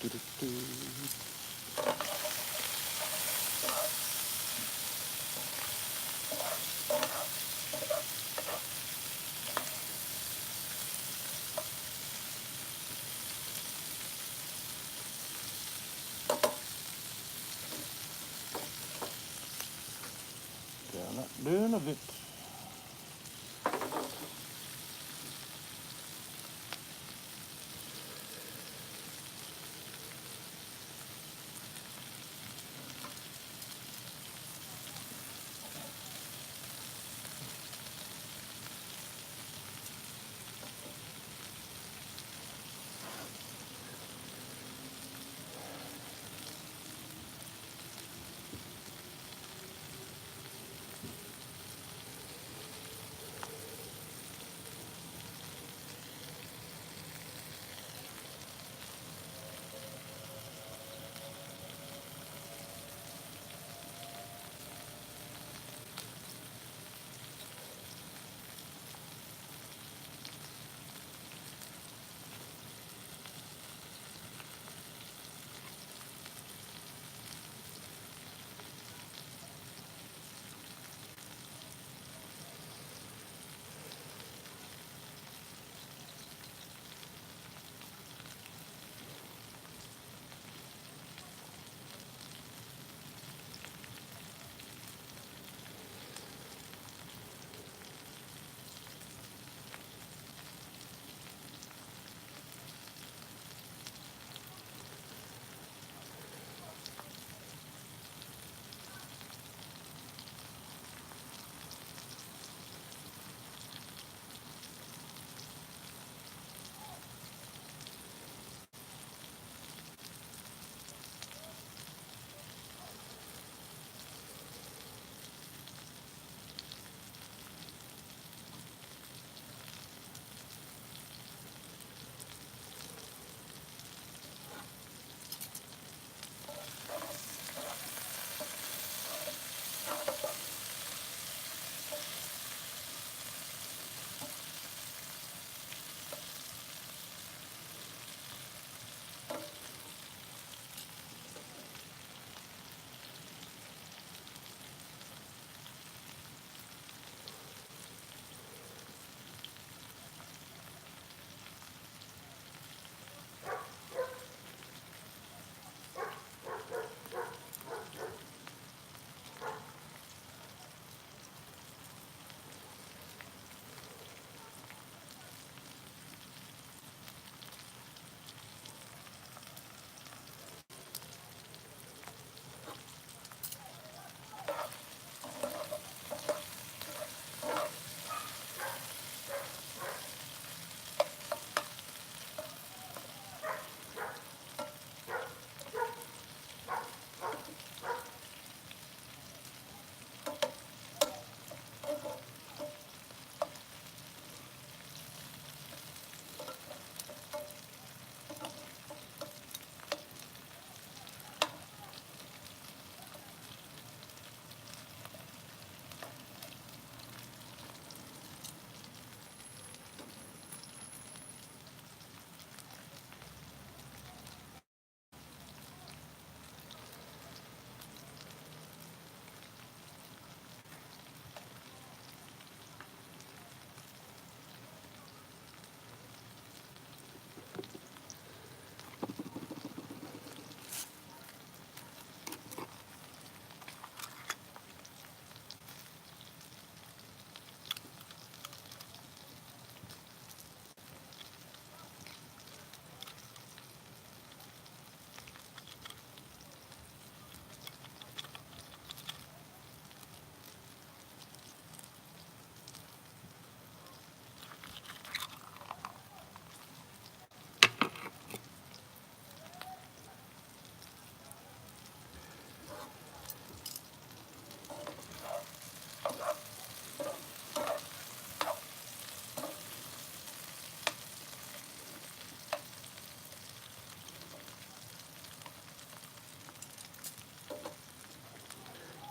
Down that burn a bit.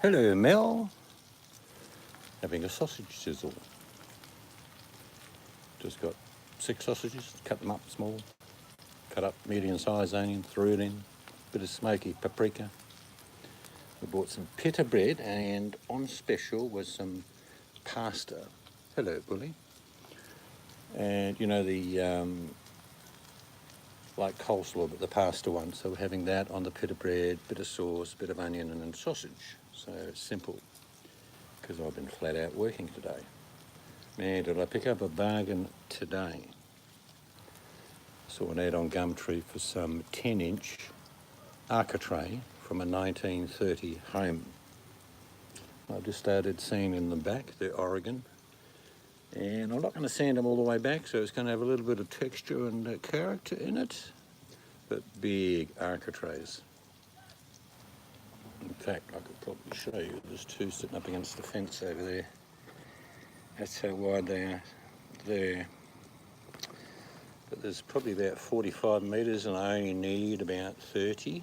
Hello, Mel. Having a sausage sizzle. Just got 6 sausages, cut them up small, cut up medium-sized onion, threw it in, bit of smoky paprika. We bought some pita bread, and on special was some pasta. Hello, Bully. And you know the like coleslaw, but the pasta one. So we're having that on the pita bread, bit of sauce, bit of onion, and then sausage. So it's simple, because I've been flat out working today. Man, did I pick up a bargain today. Saw an ad on Gumtree for some 10-inch architrave from a 1930 home. I've just started sanding them back. They're Oregon. And I'm not going to sand them all the way back, so it's going to have a little bit of texture and character in it. But big architraves. In fact, I could probably show you. There's two sitting up against the fence over there. That's how wide they are there. But there's probably about 45 metres, and I only need about 30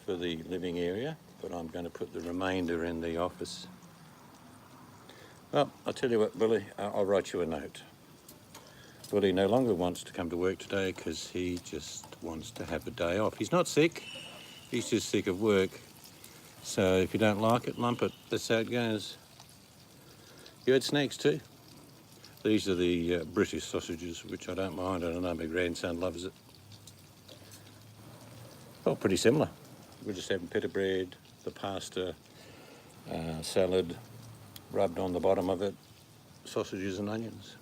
for the living area, but I'm going to put the remainder in the office. Well, I'll tell you what, Billy, I'll write you a note. Billy no longer wants to come to work today because he just wants to have a day off. He's not sick, he's just sick of work. So if you don't like it, lump it. That's how it goes. You had snacks too? These are the British sausages, which I don't mind. I don't know, my grandson loves it. Well, pretty similar. We're just having pita bread, the pasta, salad, rubbed on the bottom of it, sausages and onions.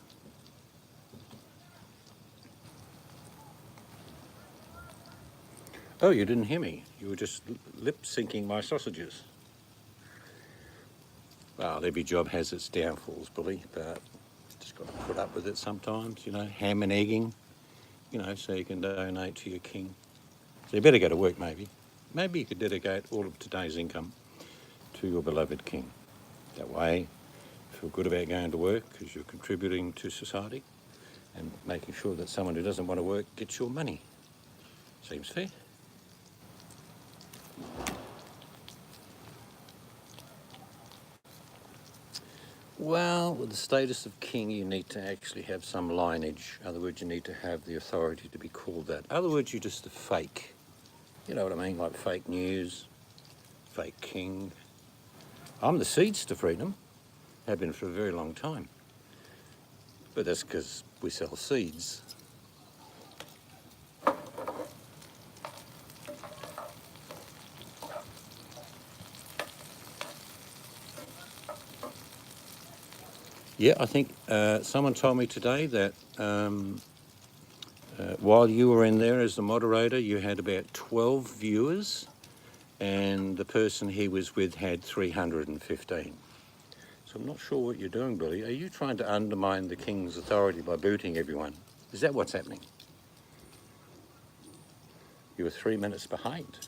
Oh, you didn't hear me. You were just lip-syncing my sausages. Well, every job has its downfalls, Billy, but just got to put up with it sometimes, you know, ham and egging, you know, so you can donate to your king. So you better go to work, maybe. Maybe you could dedicate all of today's income to your beloved king. That way, you feel good about going to work because you're contributing to society and making sure that someone who doesn't want to work gets your money. Seems fair. Well, with the status of king, you need to actually have some lineage. In other words, you need to have the authority to be called that. In other words, you're just a fake. You know what I mean? Like fake news, fake king. I'm the seeds to freedom. Have been for a very long time. But that's because we sell seeds. Yeah, I think someone told me today that while you were in there as the moderator, you had about 12 viewers, and the person he was with had 315. So I'm not sure what you're doing, Billy. Are you trying to undermine the king's authority by booting everyone? Is that what's happening? You were 3 minutes behind.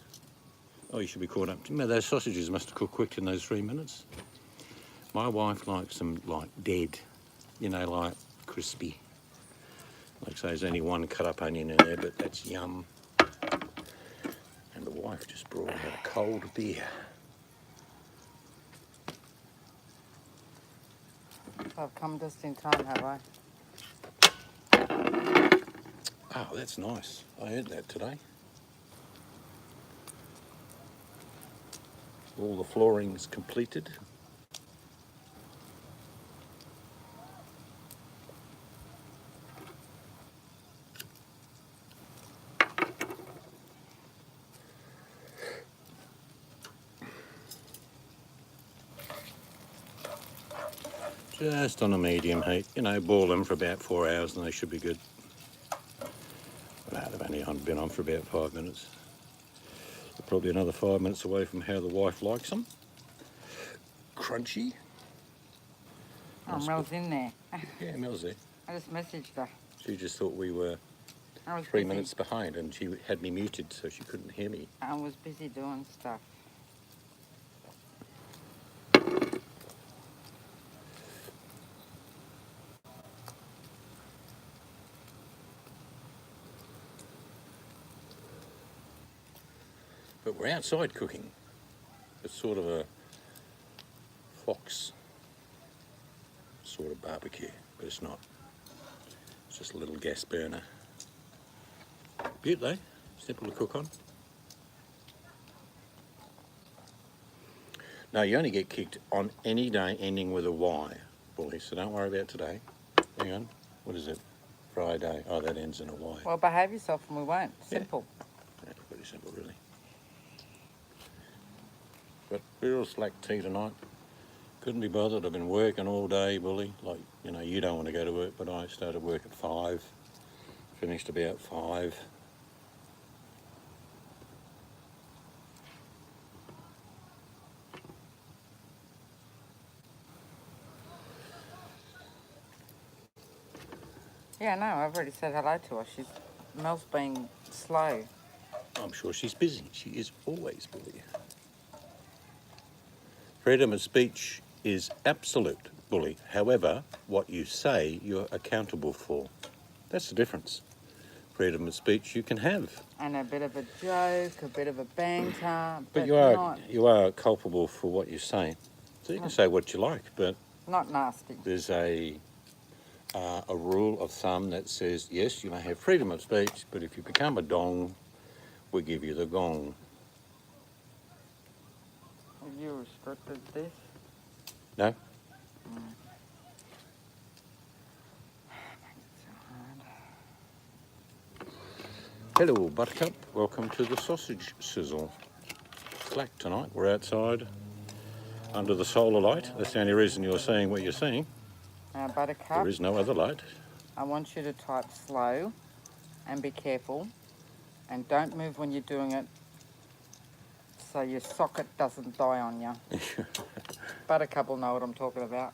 Oh, you should be caught up. Those sausages must have cooked quick in those 3 minutes. My wife likes them like dead, you know, like crispy. Like say there's only one cut up onion in there, but that's yum. And the wife just brought out a cold beer. I've come just in time, have I? Oh, that's nice. I earned that today. All the flooring's completed. Just on a medium heat, you know, boil them for about 4 hours and they should be good. Well, they've only been on for about 5 minutes. They're probably another 5 minutes away from how the wife likes them. Crunchy. Oh, Mel's in there. Yeah, Mel's there. I just messaged her. She just thought we were 3 minutes behind, and she had me muted so she couldn't hear me. I was busy doing stuff. But we're outside cooking. It's sort of a fox sort of barbecue, but it's not. It's just a little gas burner. Beaut though, simple to cook on. No, you only get kicked on any day ending with a Y, bully, so don't worry about today. Hang on, what is it? Friday. Oh, that ends in a Y. Well, behave yourself and we won't. Simple. That's pretty simple, really. But real slack tea tonight. Couldn't be bothered. I've been working all day, bully. Like, you know, you don't want to go to work, but I started work at 5, finished about 5. Yeah, no, I've already said hello to her. Mel's being slow. I'm sure she's busy. She is always busy. Freedom of speech is absolute, bully. However, what you say, you're accountable for. That's the difference. Freedom of speech you can have. And a bit of a joke, a bit of a banter, But not you are culpable for what you say. So you can say what you like, but nasty. there's a rule of thumb that says, yes, you may have freedom of speech, but if you become a dong, we give you the gong. Have you restricted this? No? Makes it so hard. Hello, Buttercup. Welcome to the sausage sizzle. Slack tonight. We're outside under the solar light. That's the only reason you're seeing what you're seeing. Now, Buttercup, There is no other light. I want you to type slow and be careful. And don't move when you're doing it so your socket doesn't die on you. Buttercup will know what I'm talking about.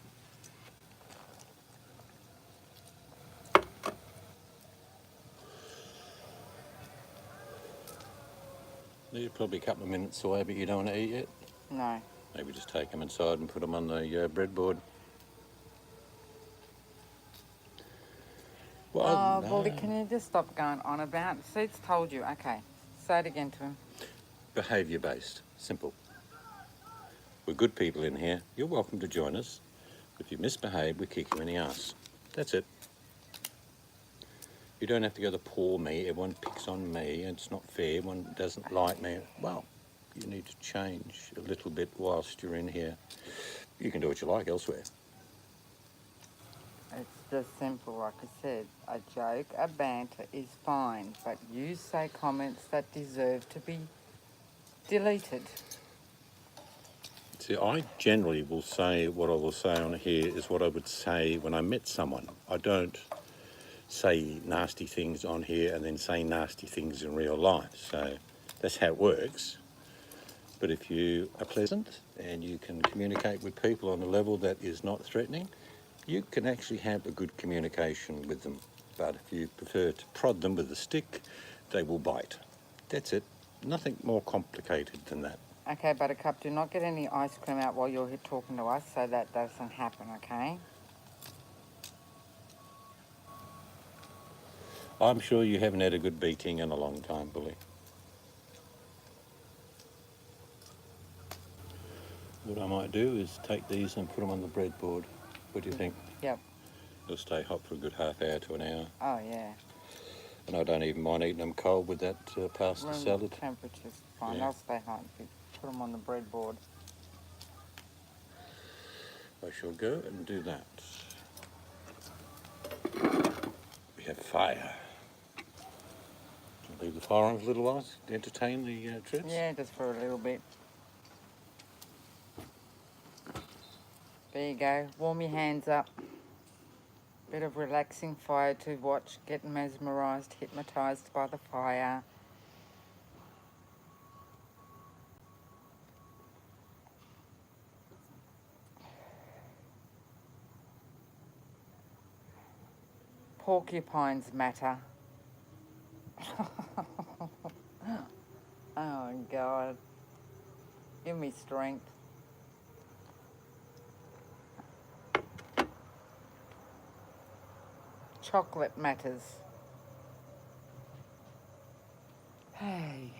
You're probably a couple of minutes away, but you don't want to eat yet. No. Maybe just take them inside and put them on the breadboard. Well, no. Bully, can you just stop going on about? Seed's told you. Okay. Say it again to him. Behaviour based. Simple. We're good people in here. You're welcome to join us. If you misbehave, we kick you in the ass. That's it. You don't have to go to poor me. Everyone picks on me. And it's not fair. Everyone doesn't like me. Well, you need to change a little bit whilst you're in here. You can do what you like elsewhere. It's just simple, like I said. A joke, a banter is fine, but you say comments that deserve to be deleted. See, I generally will say what I will say on here is what I would say when I met someone. I don't say nasty things on here and then say nasty things in real life. So that's how it works. But if you are pleasant and you can communicate with people on a level that is not threatening, you can actually have a good communication with them. But if you prefer to prod them with a stick, they will bite. That's it. Nothing more complicated than that. Okay, Buttercup, do not get any ice cream out while you're here talking to us so that doesn't happen, okay? I'm sure you haven't had a good beating in a long time, Bully. What I might do is take these and put them on the breadboard. What do you think? Yep. They'll stay hot for a good half hour to an hour. Oh, yeah. And I don't even mind eating them cold with that pasta Room salad. temperature's fine. Yeah. They'll stay hot if you put them on the breadboard. I shall go and do that. We have fire. Leave the fire on for a little while to entertain the troops? Yeah, just for a little bit. There you go. Warm your hands up. Bit of relaxing fire to watch. Get mesmerised, hypnotised by the fire. Porcupines matter. Oh, God. Give me strength. Chocolate matters. Hey.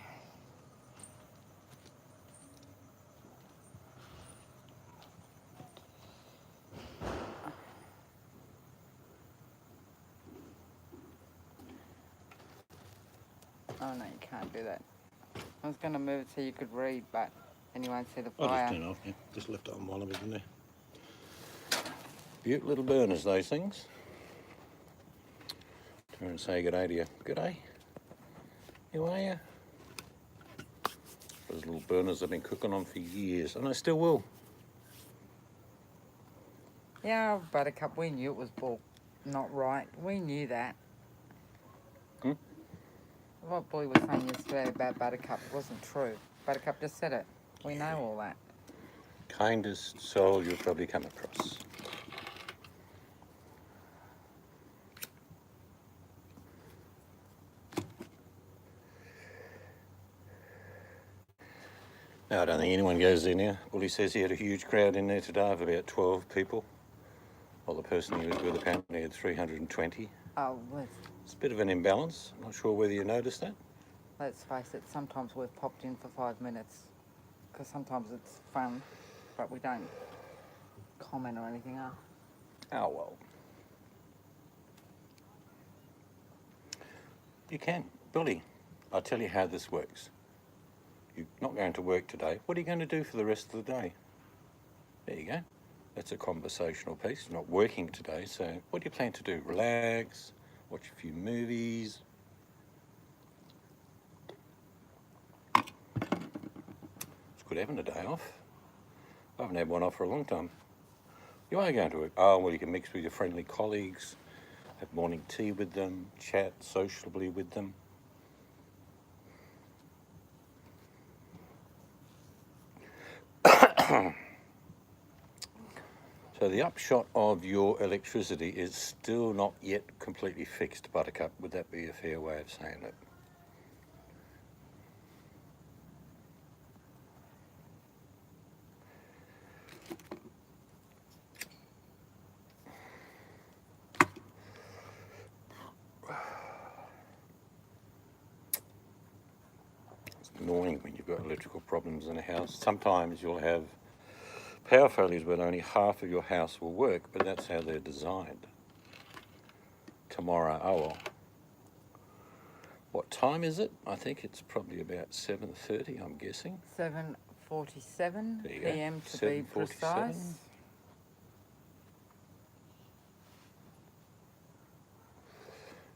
Oh no, you can't do that. I was going to move it so you could read, but then you won't see the I'll just fire. turn it off, yeah. Just left it on while I was in there. Beaut little burners, those things. Turn and say g'day to you. G'day. How are you? Those little burners I've been cooking on for years, and I still will. Yeah, Buttercup, we knew it was not right. We knew that. Hmm? What Bully was saying yesterday about Buttercup wasn't true. Buttercup just said it. We know all that. Kindest soul you'll probably come across. Now, I don't think anyone goes in there. Bully says he had a huge crowd in there today of about 12 people. Well, the person he was with apparently had 320. Oh, It's a bit of an imbalance. I'm not sure whether you noticed that. let's face it, sometimes we've popped in for 5 minutes because sometimes it's fun, but we don't comment or anything. Oh, well. You can. Bully, I'll tell you how this works. You're not going to work today. What are you going to do for the rest of the day? There you go. That's a conversational piece. You're not working today, so what do you plan to do? Relax, watch a few movies. It's good having a day off. I haven't had one off for a long time. You are going to work. Oh, well, you can mix with your friendly colleagues, have morning tea with them, chat sociably with them. So the upshot of your electricity is still not yet completely fixed, Buttercup. Would that be a fair way of saying it? It's annoying when you've got electrical problems in a house. Sometimes you'll have power failures where only half of your house will work, but that's how they're designed. Tomorrow, oh well. What time is it? I think it's probably about 7:30, I'm guessing. 7:47 There you go. p.m. to be 7:47. precise.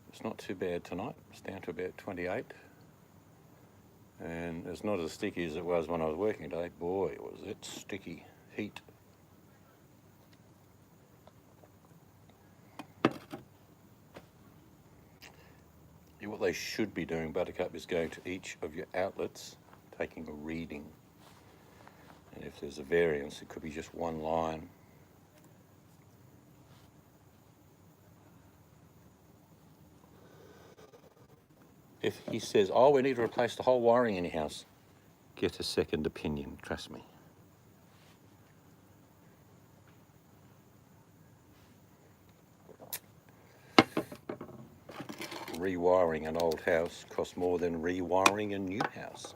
It's not too bad tonight. It's down to about 28. And it's not as sticky as it was when I was working today. Boy, was it sticky. Heat. What they should be doing, Buttercup, is going to each of your outlets, taking a reading. And if there's a variance, it could be just one line. If he says, oh, we need to replace the whole wiring in your house, get a second opinion, trust me. Rewiring an old house costs more than rewiring a new house.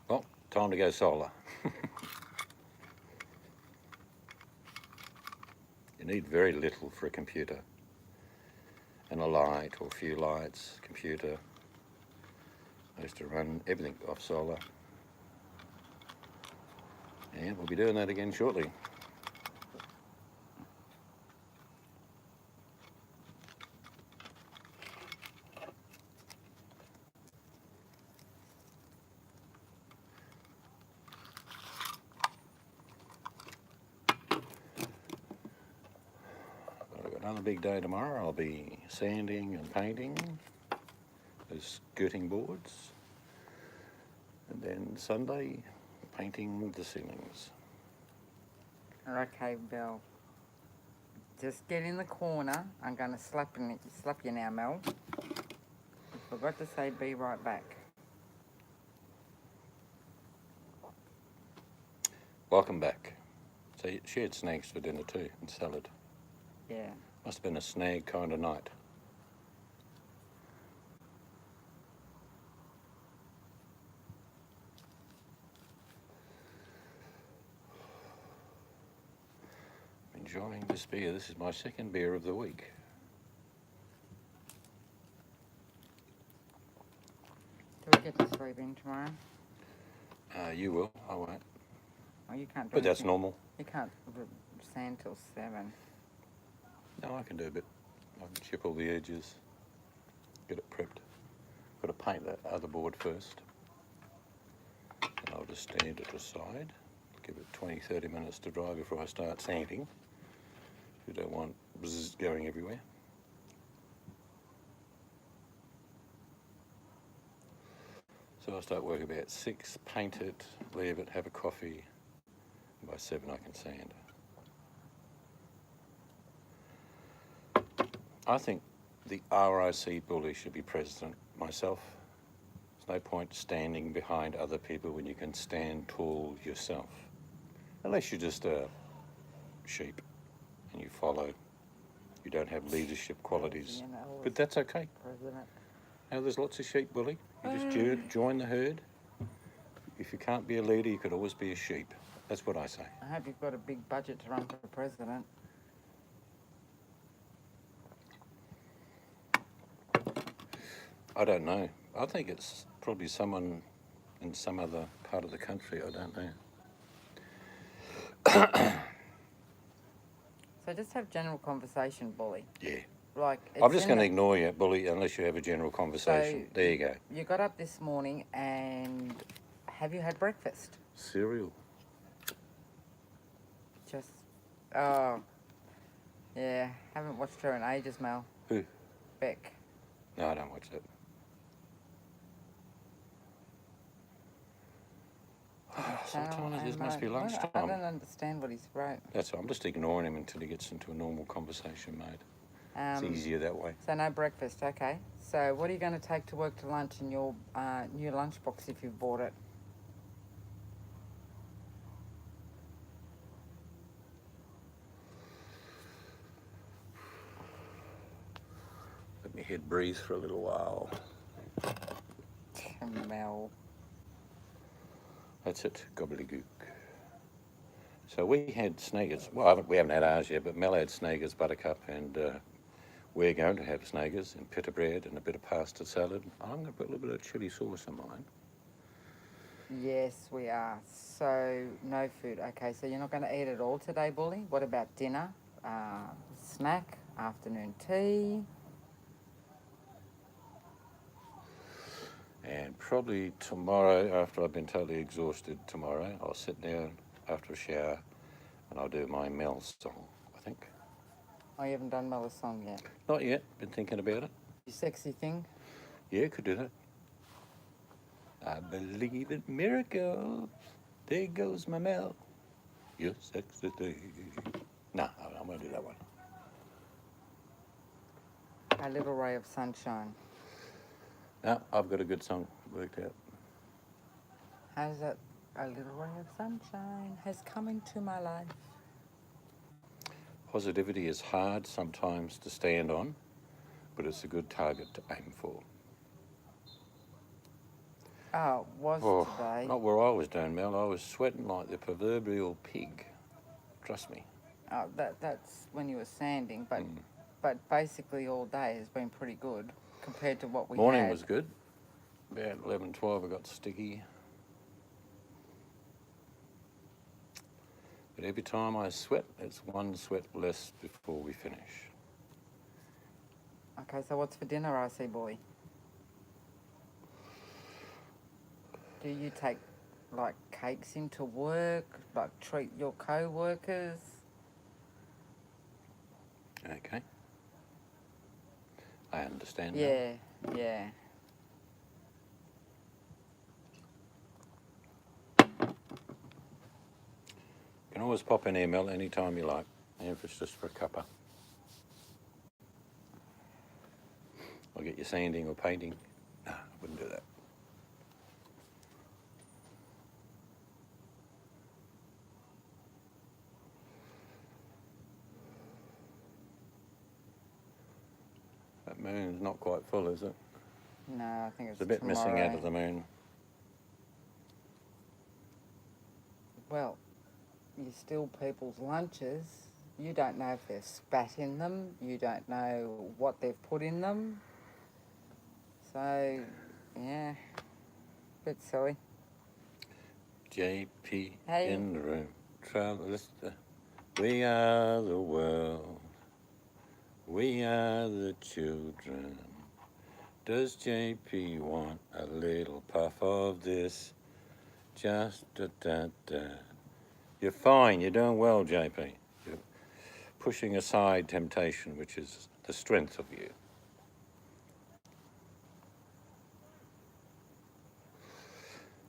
Well, time to go solar. You need very little for a computer. And a light or a few lights, computer. I used to run everything off solar. And we'll be doing that again shortly. I've got another big day tomorrow. I'll be sanding and painting those skirting boards. And then Sunday, painting the ceilings. Okay, Bill. Just get in the corner. I'm going to slap you now, Mel. Forgot to say be right back. Welcome back. So she had snacks for dinner too, and salad. Yeah. Must have been a snag kind of night. enjoying this beer. This is my second beer of the week. Do we get to sleep in tomorrow? You will, I won't. Oh, you can't do But that's anything. normal. You can't sand till 7. No, I can do a bit. I can chip all the edges, get it prepped. Got to paint that other board first. And I'll just stand it aside. Give it 20-30 minutes to dry before I start sanding. You don't want bzzz going everywhere. So I'll start work about 6, paint it, leave it, have a coffee. And by 7 I can sand. I think the RIC bully should be president myself. There's no point standing behind other people when you can stand tall yourself. Unless you're just a sheep and you follow. You don't have leadership qualities. You know, But that's okay. President. Now, there's lots of sheep, bully. You just join the herd. If you can't be a leader, you could always be a sheep. That's what I say. I hope you've got a big budget to run for president. I don't know. I think it's probably someone in some other part of the country. I don't know. So just have general conversation, bully. Yeah. Like I'm just going to ignore you, bully, unless you have a general conversation. So there you go. You got up this morning and have you had breakfast? Cereal. Just, oh, yeah, haven't watched her in ages, Mel. Who? Beck. No, I don't watch that. Sometimes it must be lunchtime. I don't understand what he's wrote. That's all. I'm just ignoring him until he gets into a normal conversation mode. It's easier that way. So no breakfast, okay. So what are you going to take to work to lunch in your new lunchbox if you've bought it? Let me head breathe for a little while. Mel. That's it, gobbledygook. So we had Snaggers. Well, we haven't had ours yet, but Mel had Snaggers, Buttercup, and we're going to have Snaggers and pita bread and a bit of pasta salad. I'm going to put a little bit of chilli sauce on mine. Yes, we are. So no food. Okay, so you're not going to eat it all today, bully? What about dinner? Snack? Afternoon tea? And probably tomorrow, after I've been totally exhausted tomorrow, I'll sit down after a shower and I'll do my Mel song, I think. Oh, you haven't done Mel's song yet? Not yet, been thinking about it. You sexy thing? Yeah, could do that. I believe in miracles. There goes my Mel. You're sexy thing. No, I'm going to do that one. A little ray of sunshine. No, I've got a good song worked out. How's that? A little ray of sunshine has come into my life. Positivity is hard sometimes to stand on, but it's a good target to aim for. Oh, it was today. Not where I was doing, Mel. I was sweating like the proverbial pig. Trust me. Oh, that's when you were sanding, but basically all day has been pretty good compared to what we had. Morning was good. About 11, 12 I got sticky. But every time I sweat, it's one sweat less before we finish. Okay, so what's for dinner, RC boy? Do you take, like, cakes into work? Like, treat your co-workers? Okay. I understand now. Yeah. You can always pop in here, Mel, anytime you like, even if it's just for a cuppa. I'll get you sanding or painting. No, I wouldn't do that. That moon's not quite full, is it? No, I think it's There's a bit missing out of the moon. Well, you steal people's lunches. you don't know if there's spat in them. You don't know what they've put in them. So, yeah, bit silly. JP Hey. in the room. We are the world. We are the children. Does JP want a little puff of this? Just da. You're fine. You're doing well, JP. You're pushing aside temptation, which is the strength of you.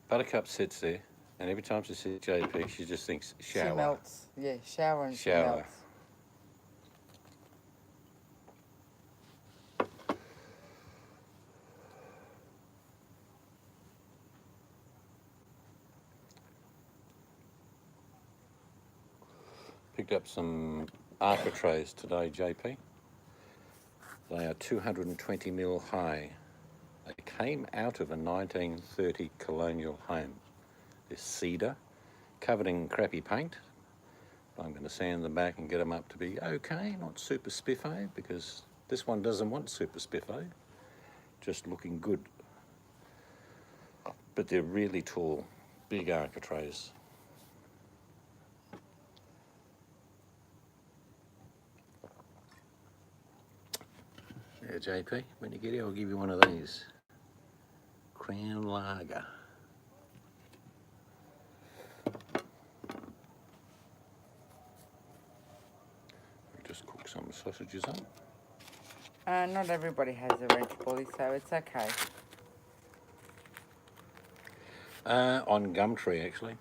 Buttercup sits there, and every time she sees JP, she just thinks shower. She melts. Yeah, shower and Shower. she melts. Picked up some architraves today, JP. They are 220 mil high. They came out of a 1930 colonial home. They're cedar, covered in crappy paint. I'm going to sand them back and get them up to be okay, not super spiffo, because this one doesn't want super spiffo, just looking good. But they're really tall, big architraves. Yeah, JP, when you get here, I'll give you one of these. Crown Lager. Just cook some sausages up. Not everybody has a wrench bully, so it's okay. On Gumtree, actually.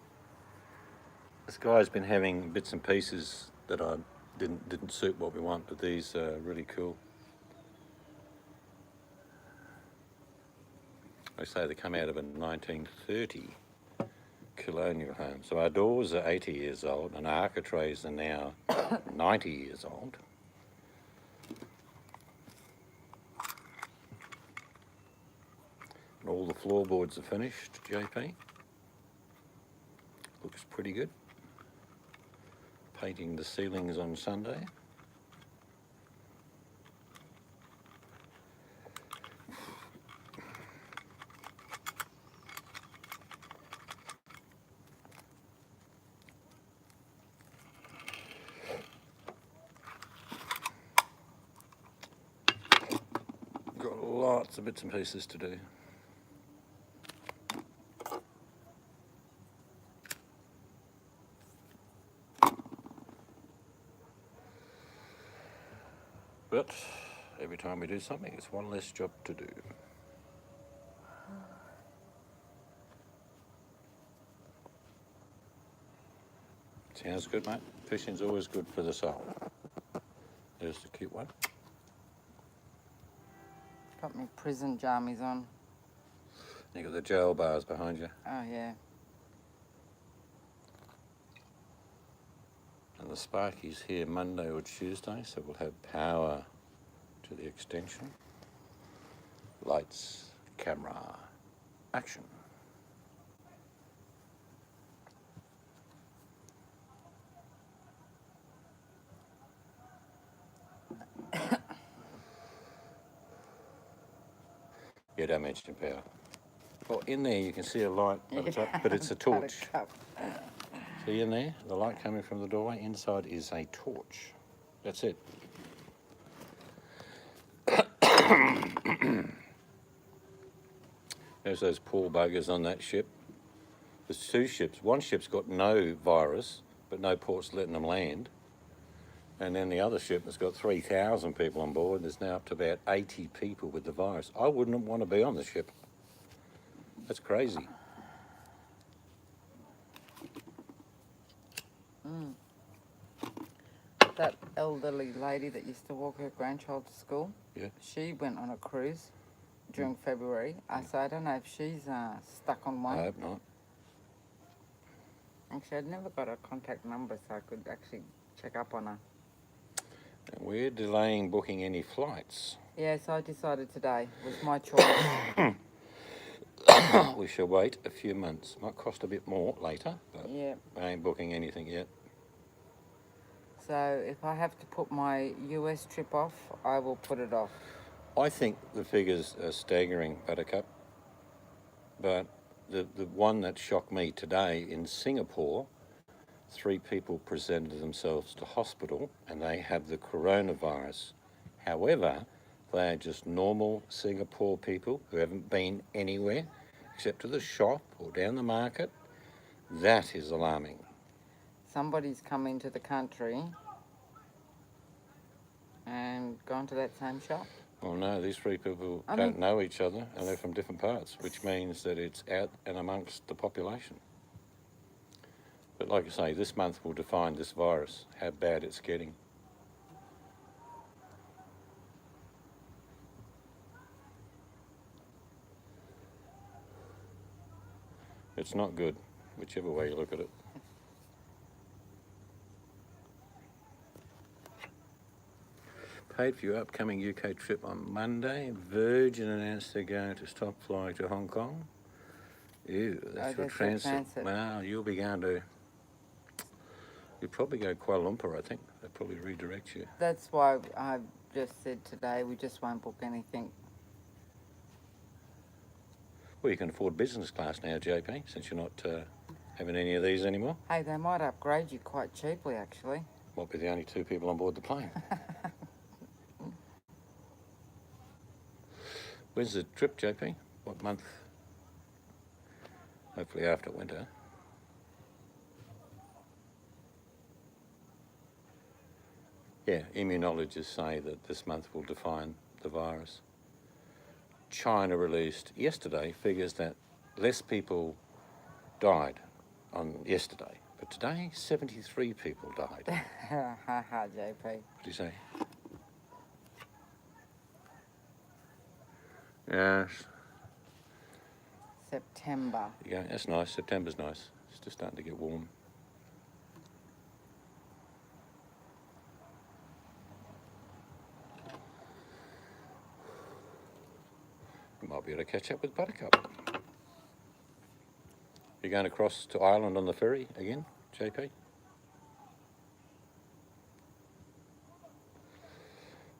This guy's been having bits and pieces that I didn't suit what we want, but these are really cool. They say they come out of a 1930 colonial home. So our doors are 80 years old and our architraves are now 90 years old. And all the floorboards are finished, JP. Looks pretty good. Painting the ceilings on Sunday. Got lots of bits and pieces to do. But every time we do something, it's one less job to do. Sounds good, mate. Fishing's always good for the soul. There's the cute one. Got my prison jammies on. You got the jail bars behind you. Oh, yeah. And the Sparky's here Monday or Tuesday, so we'll have power to the extension. Lights, camera, action. Yeah, don't mention power. Well, in there you can see a light, but it's a torch. See in there, the light coming from the doorway, inside is a torch. That's it. There's those poor buggers on that ship. There's two ships. One ship's got no virus, but no ports letting them land. And then the other ship has got 3,000 people on board. There's now up to about 80 people with the virus. I wouldn't want to be on the ship. That's crazy. That elderly lady that used to walk her grandchild to school, Yeah. she went on a cruise during February. So I don't know if she's stuck on one. I hope not. Actually, I'd never got a contact number, so I could actually check up on her. And we're delaying booking any flights. Yeah, so I decided today was my choice. We shall wait a few months. Might cost a bit more later, but Yeah. I ain't booking anything yet. So if I have to put my US trip off, I will put it off. I think the figures are staggering, Buttercup. But the one that shocked me today in Singapore, 3 people presented themselves to hospital and they have the coronavirus. However, they are just normal Singapore people who haven't been anywhere except to the shop or down the market. That is alarming. Somebody's come into the country and gone to that same shop. Well, no, these 3 people don't know each other and they're from different parts, which means that it's out and amongst the population. But like I say, this month will define this virus, how bad it's getting. It's not good, whichever way you look at it. Paid for your upcoming UK trip on Monday. Virgin announced they're going to stop flying to Hong Kong. Ew, that's for transit. Wow, you'll be going to... You'll probably go Kuala Lumpur, I think. They'll probably redirect you. That's why I just said today we just won't book anything. Well, you can afford business class now, JP, since you're not having any of these anymore. Hey, they might upgrade you quite cheaply, actually. Might be the only 2 people on board the plane. When's the trip, JP? What month? Hopefully after winter. Yeah, immunologists say that this month will define the virus. China released yesterday figures that less people died on yesterday, but today 73 people died. Ha ha, JP. What do you say? Yes. September. Yeah, that's nice. September's nice. It's just starting to get warm. You might be able to catch up with Buttercup. You're going across to Ireland on the ferry again, JP?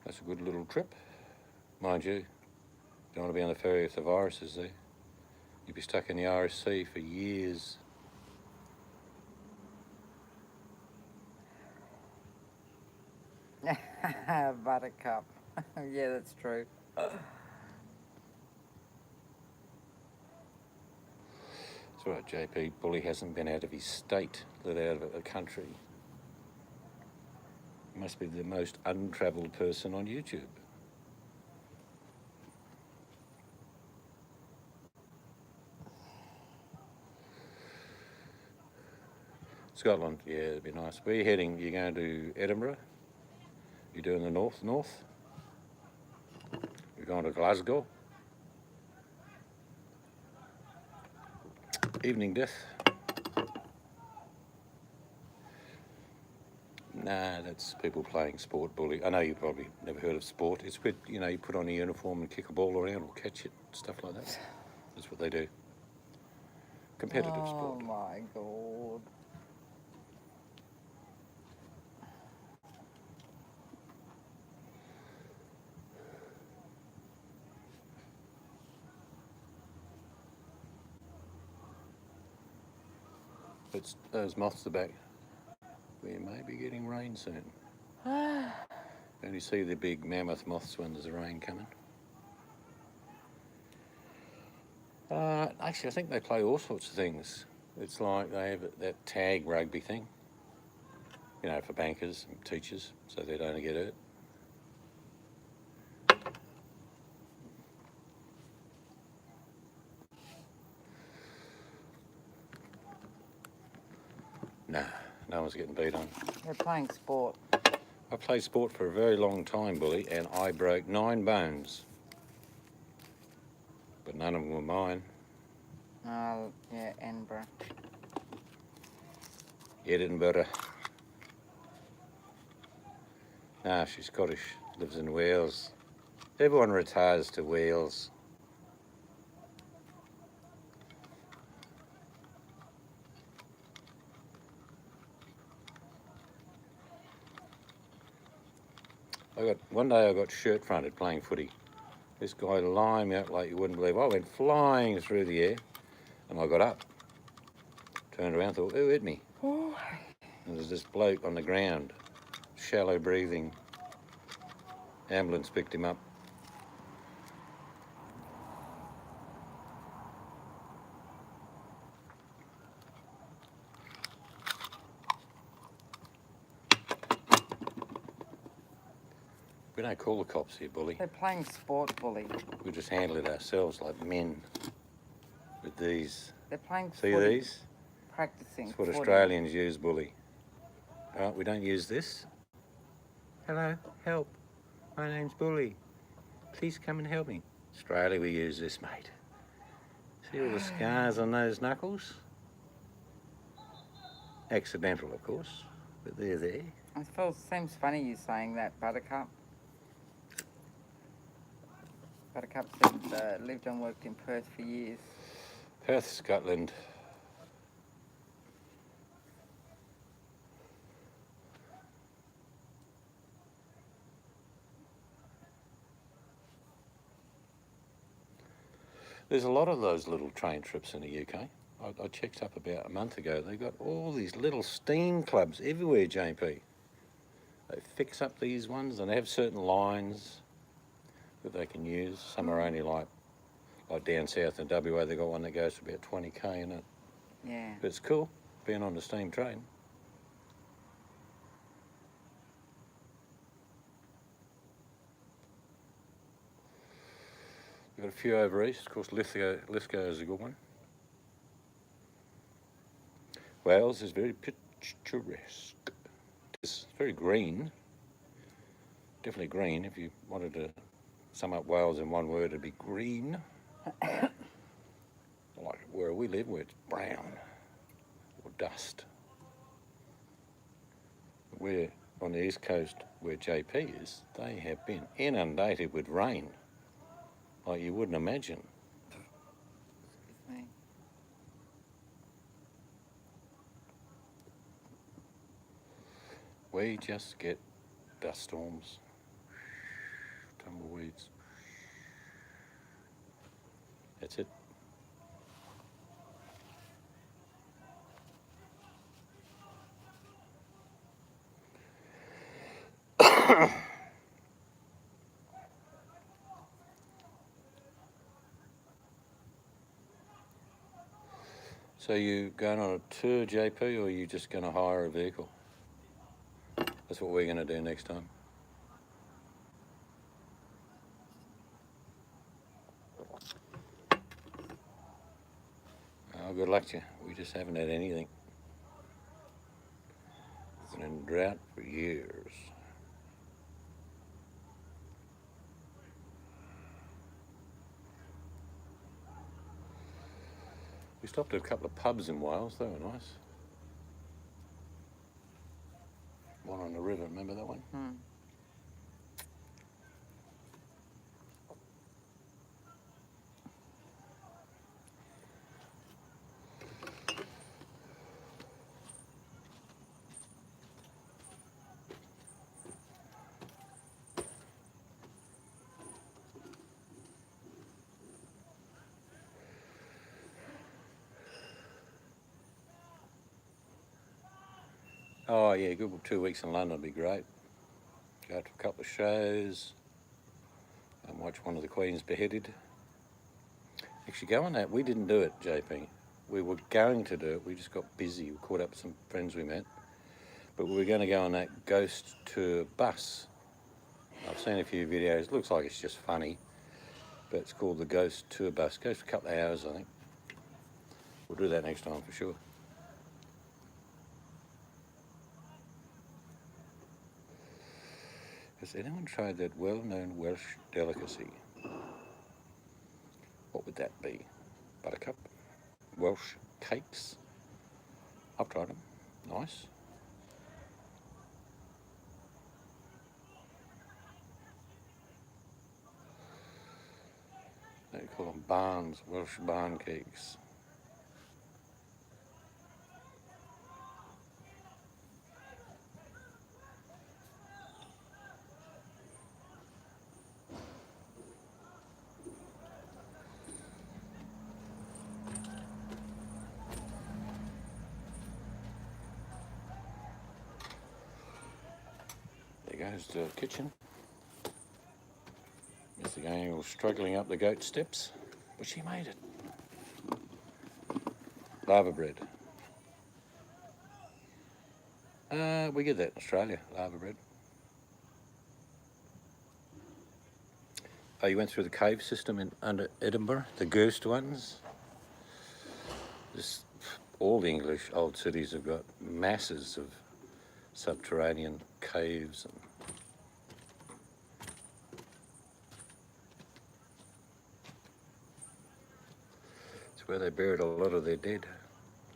That's a good little trip. Mind you, don't want to be on the ferry if the virus is there. You'd be stuck in the RSC for years. Buttercup. Yeah, that's true. That's right, JP. Bully hasn't been out of his state, let out of the country. He must be the most untravelled person on YouTube. Scotland, yeah, it'd be nice. Where are you heading? You're going to Edinburgh? You're doing the north? You're going to Glasgow? Evening Death? Nah, that's people playing sport, Bully. I know you've probably never heard of sport. It's where, you know, you put on a uniform and kick a ball around or catch it, stuff like that. That's what they do. Competitive sport. Oh my God. It's, those moths are back. We may be getting rain soon. Only see the big mammoth moths when there's rain coming. Actually, I think they play all sorts of things. It's like they have that tag rugby thing, you know, for bankers and teachers, so they don't get hurt. Nah, no one's getting beat on. They're playing sport. I played sport for a very long time, Bully, and I broke 9 bones. But none of them were mine. Oh, yeah, Edinburgh. Edinburgh. Nah, she's Scottish, lives in Wales. Everyone retires to Wales. One day I got shirt fronted playing footy. This guy lined me up like you wouldn't believe. I went flying through the air, and I got up, turned around, thought, who hit me? Oh. And there's this bloke on the ground, shallow breathing. Ambulance picked him up. We don't call the cops here, bully. They're playing sport, bully. We just handle it ourselves like men with these. They're playing See footy, these? practicing That's what footy. Australians use, bully. Right, we don't use this. Hello, help. My name's Bully. Please come and help me. Australia, we use this, mate. See all the scars on those knuckles? Accidental, of course, but they're there. It seems funny you saying that, Buttercup. Buttercup said lived and worked in Perth for years. Perth, Scotland. There's a lot of those little train trips in the UK. I checked up about a month ago. They got all these little steam clubs everywhere, JP. They fix up these ones and they have certain lines that they can use. Some are only like down south in WA, they got one that goes to about 20k in it. Yeah. But it's cool being on the steam train. We've got a few over east. Of course, Lithgow is a good one. Wales is very picturesque. It's very green. Definitely green. If you wanted to sum up Wales in one word, it'd be green. Like where we live, where it's brown or dust. We're on the east coast where JP is, they have been inundated with rain like you wouldn't imagine. Excuse me. We just get dust storms, tumbleweeds. That's it. So you going on a tour, JP, or are you just going to hire a vehicle? That's what we're going to do next time. Oh, good luck to you. We just haven't had anything. We've been in drought for years. We stopped at a couple of pubs in Wales. They were nice. One on the river, remember that one? Hmm. Oh yeah, good 2 weeks in London would be great. Go to a couple of shows and watch one of the Queens beheaded. Actually, go on that. We didn't do it, JP. We were going to do it. We just got busy. We caught up with some friends we met. But we were going to go on that ghost tour bus. I've seen a few videos. It looks like it's just funny. But it's called the ghost tour bus. Goes for a couple of hours, I think. We'll do that next time for sure. Has anyone tried that well-known Welsh delicacy? What would that be? Buttercup? Welsh cakes? I've tried them. Nice. They call them barns, Welsh barn cakes. goes the kitchen. There's the gang all struggling up the goat steps, but she made it. Lava bread. We get that in Australia, lava bread. Oh, you went through the cave system under Edinburgh, the ghost ones? All the English old cities have got masses of subterranean caves. It's where they buried a lot of their dead,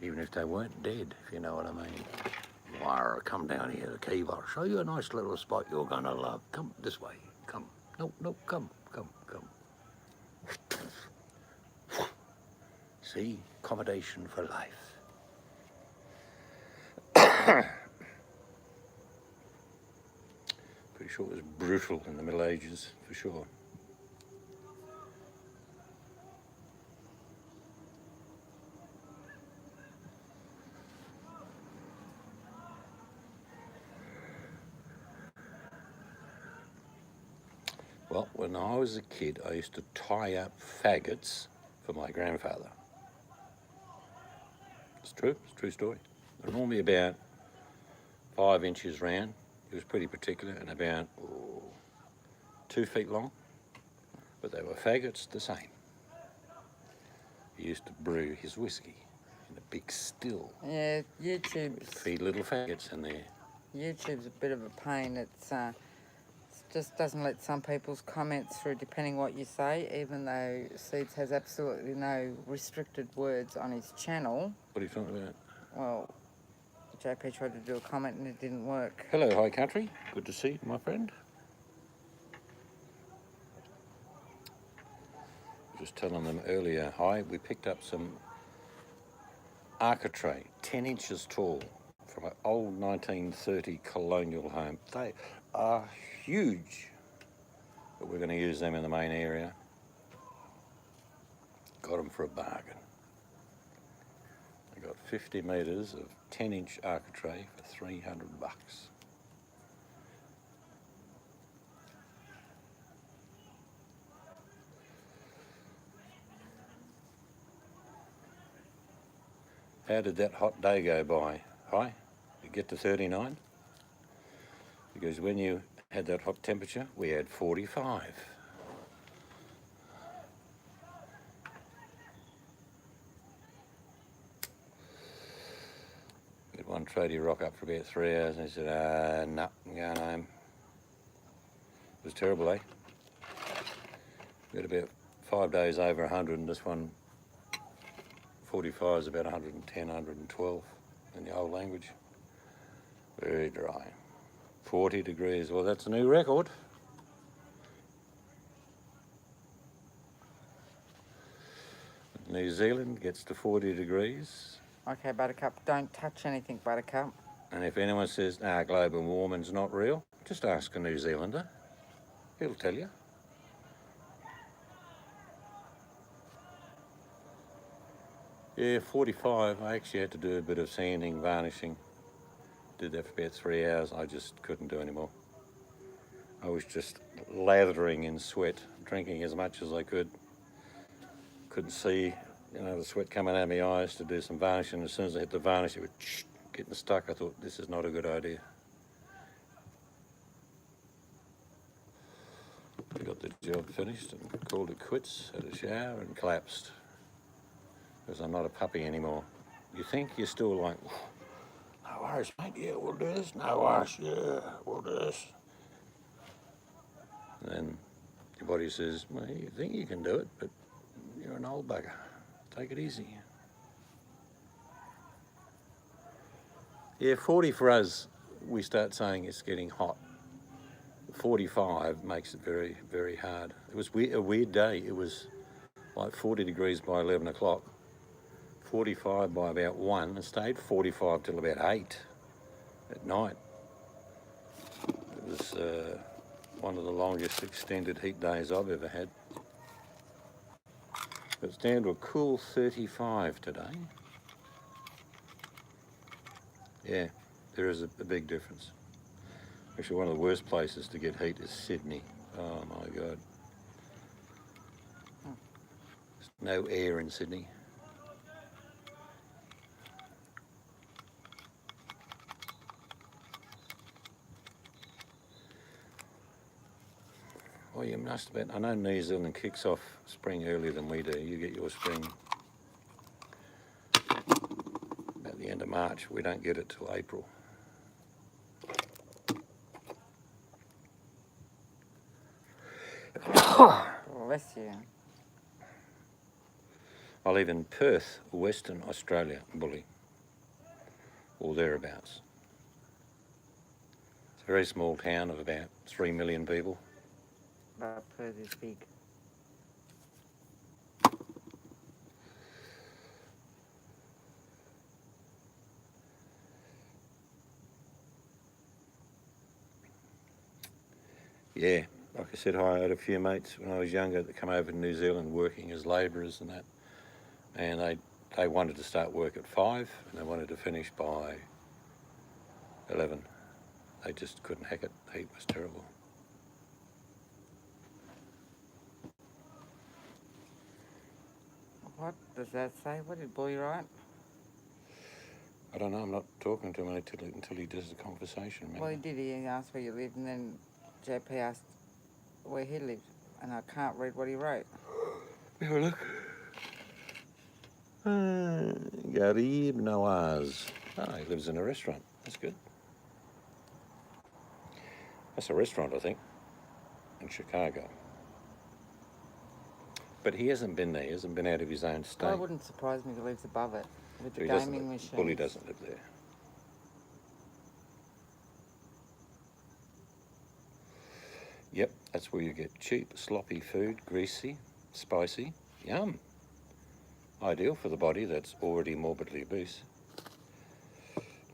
even if they weren't dead, if you know what I mean. Wire, come down here, the cave. I'll show you a nice little spot you're gonna love. Come this way. Come. No, come. See, accommodation for life. Pretty sure it was brutal in the Middle Ages, for sure. Well, when I was a kid, I used to tie up faggots for my grandfather. It's a true story. They're normally about 5 inches round. He was pretty particular, and about 2 feet long. But they were faggots the same. He used to brew his whiskey in a big still. Yeah, YouTube's... Feed little faggots in there. YouTube's a bit of a pain. It just doesn't let some people's comments through depending what you say, even though Seeds has absolutely no restricted words on his channel. What are you talking about? Well, JP tried to do a comment and it didn't work. Hello, High Country. Good to see you, my friend. Just telling them earlier, hi, we picked up some architrave, 10 inches tall, from an old 1930 colonial home. They are huge, but we're going to use them in the main area. Got them for a bargain. I got 50 metres of 10-inch architrave for $300. How did that hot day go by? Hi, you get to 39? Because when you had that hot temperature, we had 45. We had one tradie rock up for about 3 hours and he said, no, I'm going home. It was terrible, eh? We had about 5 days over 100 and this one 45 is about 110, 112 in the old language. Very dry. 40 degrees, well that's a new record. New Zealand gets to 40 degrees. Okay, Buttercup, don't touch anything, Buttercup. And if anyone says, global warming's not real, just ask a New Zealander. He'll tell you. Yeah, 45, I actually had to do a bit of sanding, varnishing. Did that for about 3 hours, I just couldn't do anymore. I was just lathering in sweat, drinking as much as I could. Couldn't see, the sweat coming out of my eyes to do some varnishing. As soon as I hit the varnish, it was getting stuck. I thought, this is not a good idea. I got the job finished and called it quits, had a shower and collapsed. Because I'm not a puppy anymore. You think you're still like, no worries, mate, yeah, we'll do this. No worries, yeah, we'll do this. And then your body says, well, you think you can do it, but you're an old bugger. Take it easy. Yeah, 40 for us, we start saying it's getting hot. 45 makes it very, very hard. It was a weird day. It was like 40 degrees by 11 o'clock. 45 by about 1 and stayed 45 till about 8 at night. It was one of the longest extended heat days I've ever had. It's down to a cool 35 today. Yeah, there is a big difference. Actually, one of the worst places to get heat is Sydney. Oh my God. There's no air in Sydney. Well, you must have been. I know New Zealand kicks off spring earlier than we do. You get your spring at the end of March. We don't get it till April. Bless you. I live in Perth, Western Australia, bully, or thereabouts. It's a very small town of about 3 million people. But Perth is big. Yeah, like I said, I had a few mates when I was younger that come over to New Zealand working as labourers and that, and they wanted to start work at 5 and they wanted to finish by 11. They just couldn't hack it. The heat was terrible. What does that say? What did Bully write? I don't know, I'm not talking to him until he does the conversation. Well, he did. He asked where you lived, and then JP asked where he lived, and I can't read what he wrote. Have a look. Garib Nawaz. Oh, he lives in a restaurant. That's good. That's a restaurant, I think, in Chicago. But he hasn't been there. He hasn't been out of his own state. Well, it wouldn't surprise me if he lives above it with So the he doesn't gaming live, machine. Bully doesn't live there. Yep, that's where you get cheap, sloppy food, greasy, spicy, yum. Ideal for the body that's already morbidly obese.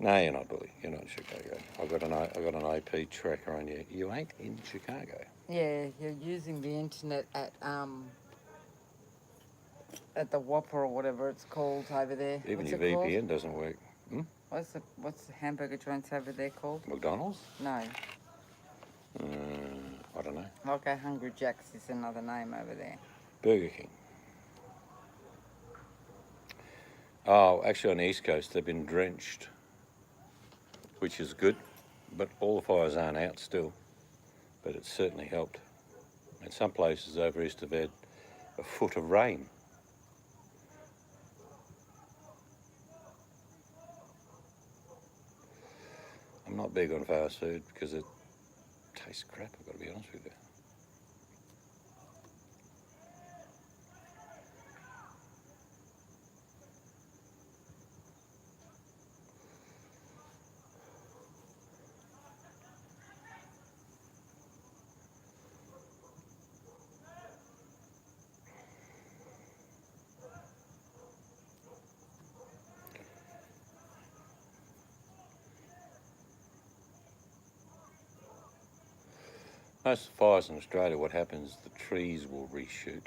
No, you're not, Bully. You're not in Chicago. I got an IP tracker on you. You ain't in Chicago. Yeah, you're using the internet at the Whopper or whatever it's called over there. Even What's your it called? VPN doesn't work. What's the hamburger joints over there called? McDonald's? No, I don't know. like a Hungry Jack's is another name over there. Burger King. Oh, actually on the East Coast they've been drenched, which is good, but all the fires aren't out still. But it's certainly helped. And some places over east have had a foot of rain. I'm not big on fast food because it tastes crap, I've got to be honest with you. Most fires in Australia, what happens, the trees will reshoot.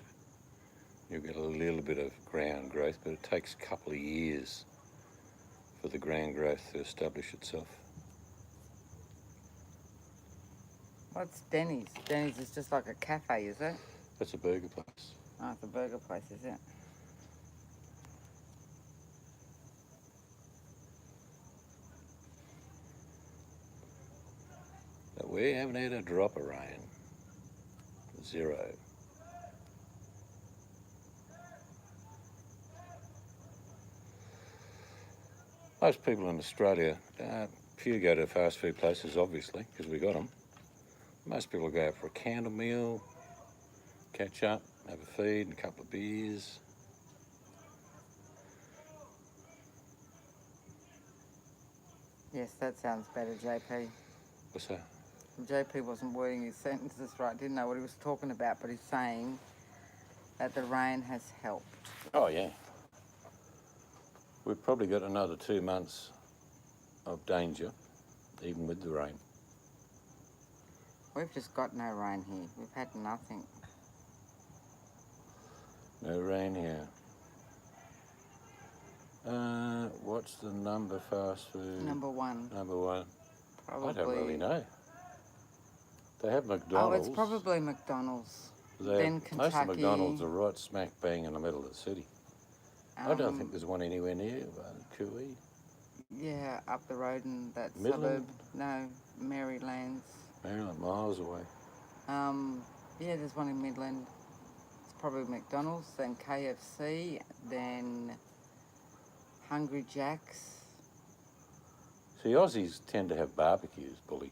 You'll get a little bit of ground growth, but it takes a couple of years for the ground growth to establish itself. What's Denny's? Denny's is just like a cafe, is it? That's a burger place. Oh, it's a burger place, is it? But we haven't had a drop of rain. Zero. Most people in Australia, few go to fast food places, obviously, because we got them. Most people go out for a candle meal, catch up, have a feed, and a couple of beers. Yes, that sounds better, JP. What's that? JP wasn't wording his sentences right, didn't know what he was talking about, but he's saying that the rain has helped. Oh, yeah. We've probably got another 2 months of danger, even with the rain. We've just got no rain here. We've had nothing. No rain here. What's the number fast food? Number one. Number one. Probably. I don't really know. They have Oh, McDonald's. it's probably McDonald's. They Then have, most of Kentucky. McDonald's are right smack bang in the middle of the city. I don't think um, there's one anywhere near QE. Yeah, up the road in that Midland? suburb. No, Maryland's. Maryland, miles away. Yeah, there's one in Midland. It's probably McDonald's, then KFC, then Hungry Jack's. See, Aussies tend to have barbecues, bully.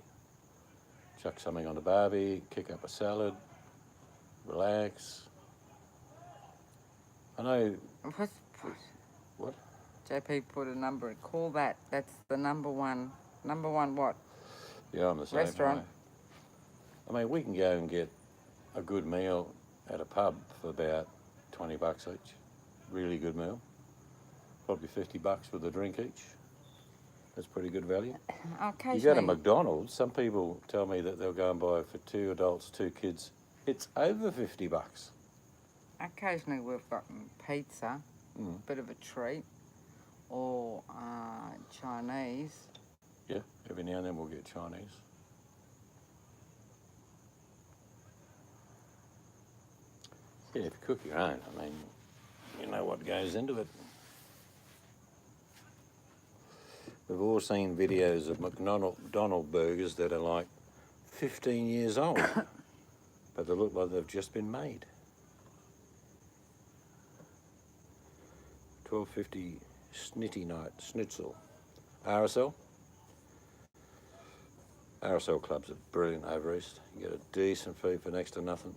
Chuck something on the barbie, kick up a salad, relax. I know. What? JP put a number. Call that. That's the number one. Number one what? Yeah, I'm the same. Restaurant. I mean, we can go and get a good meal at a pub for about $20 each. Really good meal. Probably $50 with a drink each. That's pretty good value. Occasionally, You go to McDonald's, some people tell me that they'll go and buy for 2 adults, 2 kids. It's over $50. occasionally we've gotten pizza, bit of a treat, or Chinese. Yeah, every now and then we'll get Chinese. Yeah, if you cook your own, I mean, you know what goes into it. We've all seen videos of McDonald burgers that are like 15 years old, but they look like they've just been made. $12.50 Snitty Night Schnitzel. RSL clubs are brilliant over East. You get a decent food for next to nothing.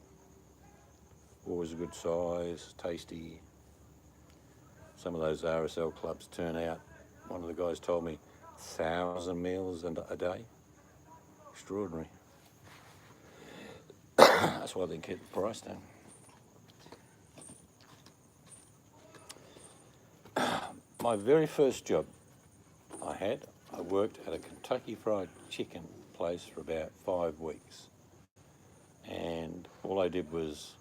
Always a good size, tasty. Some of those RSL clubs turn out. One of the guys told me 1,000 meals a day. Extraordinary. That's why they keep the price down. My very first job I worked at a Kentucky Fried Chicken place for about 5 weeks. And all I did was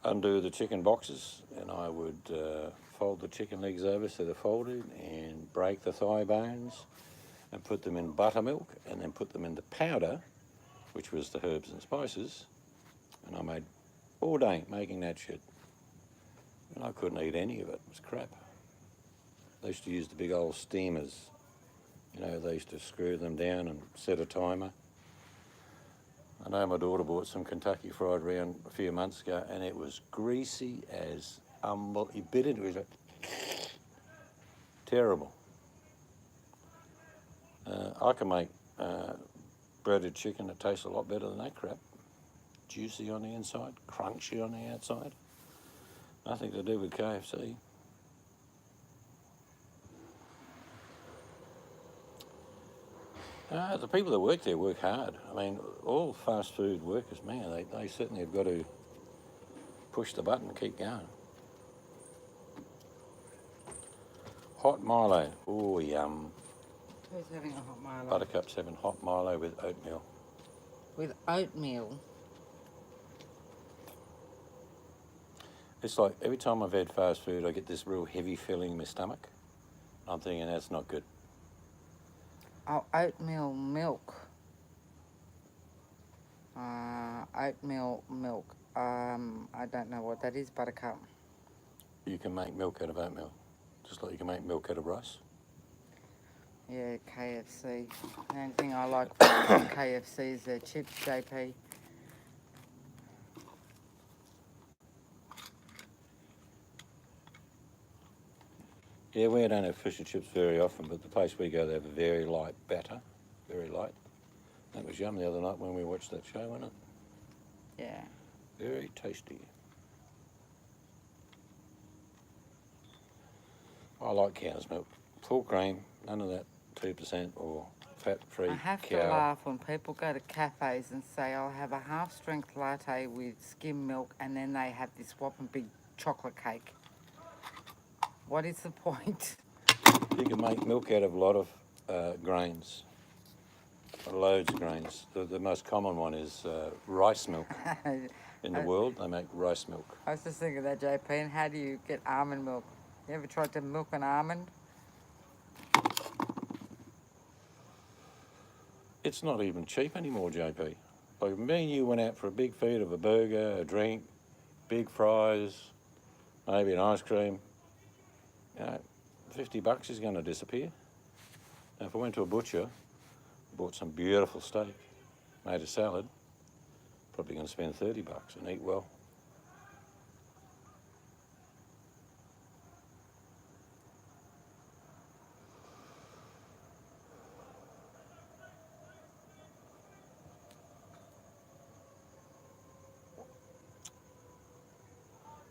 undo the chicken boxes, and I would fold the chicken legs over so they're folded and break the thigh bones and put them in buttermilk and then put them into powder, which was the herbs and spices. And I made all day making that shit. And I couldn't eat any of it. It was crap. They used to use the big old steamers. You know, they used to screw them down and set a timer. I know my daughter bought some Kentucky Fried round a few months ago, and it was greasy as you bit into it, like, terrible. I can make breaded chicken that tastes a lot better than that crap. Juicy on the inside, crunchy on the outside. Nothing to do with KFC. The people that work there work hard. I mean, all fast food workers, man, they certainly have got to push the button and keep going. Hot Milo. Oh, yum. Who's having a hot Milo? Buttercup's having hot Milo with oatmeal. With oatmeal? It's like every time I've had fast food, I get this real heavy feeling in my stomach. I'm thinking that's not good. Oh, oatmeal milk. Oatmeal milk. I don't know what that is, Buttercup. You can make milk out of oatmeal, just like you can make milk out of rice. Yeah, KFC. The only thing I like from KFC is their chips, JP. Yeah, we don't have fish and chips very often, but the place we go, they have a very light batter, very light. That was yum the other night when we watched that show, wasn't it? Yeah. Very tasty. I like cow's milk. Full cream, none of that 2% or fat-free I have cow. to laugh when people go to cafes and say, I'll have a half-strength latte with skim milk, and then they have this whopping big chocolate cake. What is the point? You can make milk out of a lot of grains, loads of grains. The most common one is rice milk. In the world, they make rice milk. I was just thinking of that, JP, and how do you get almond milk? You ever tried to milk an almond? It's not even cheap anymore, JP. Like me and you went out for a big feed of a burger, a drink, big fries, maybe an ice cream. You know, $50 is going to disappear. Now, if I went to a butcher, bought some beautiful steak, made a salad, probably going to spend $30 and eat well.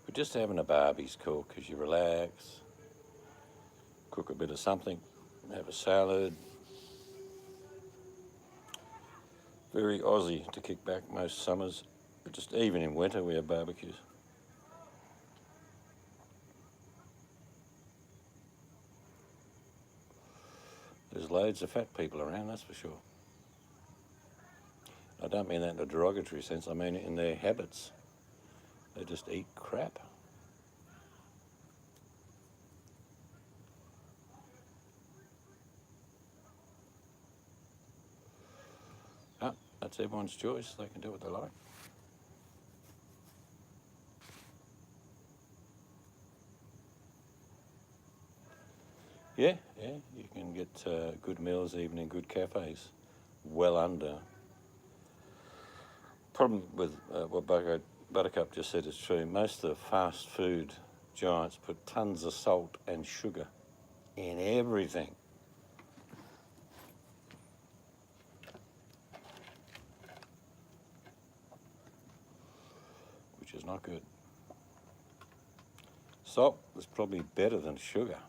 But just having a barbie's cool because you relax, cook a bit of something, have a salad. Very Aussie to kick back most summers, but just even in winter we have barbecues. There's loads of fat people around, that's for sure. I don't mean that in a derogatory sense, I mean it in their habits. They just eat crap. Ah, that's everyone's choice, they can do what they like. Yeah, you can get good meals even in good cafes, well under. Problem with what Buttercup just said is true. Most of the fast food giants put tons of salt and sugar in everything. Which is not good. Salt is probably better than sugar.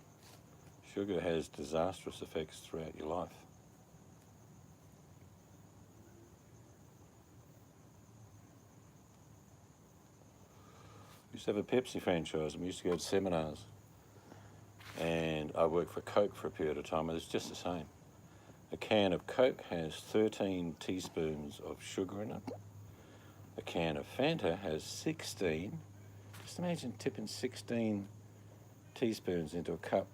Sugar has disastrous effects throughout your life. We used to have a Pepsi franchise and we used to go to seminars. And I worked for Coke for a period of time and it's just the same. A can of Coke has 13 teaspoons of sugar in it. A can of Fanta has 16. Just imagine tipping 16 teaspoons into a cup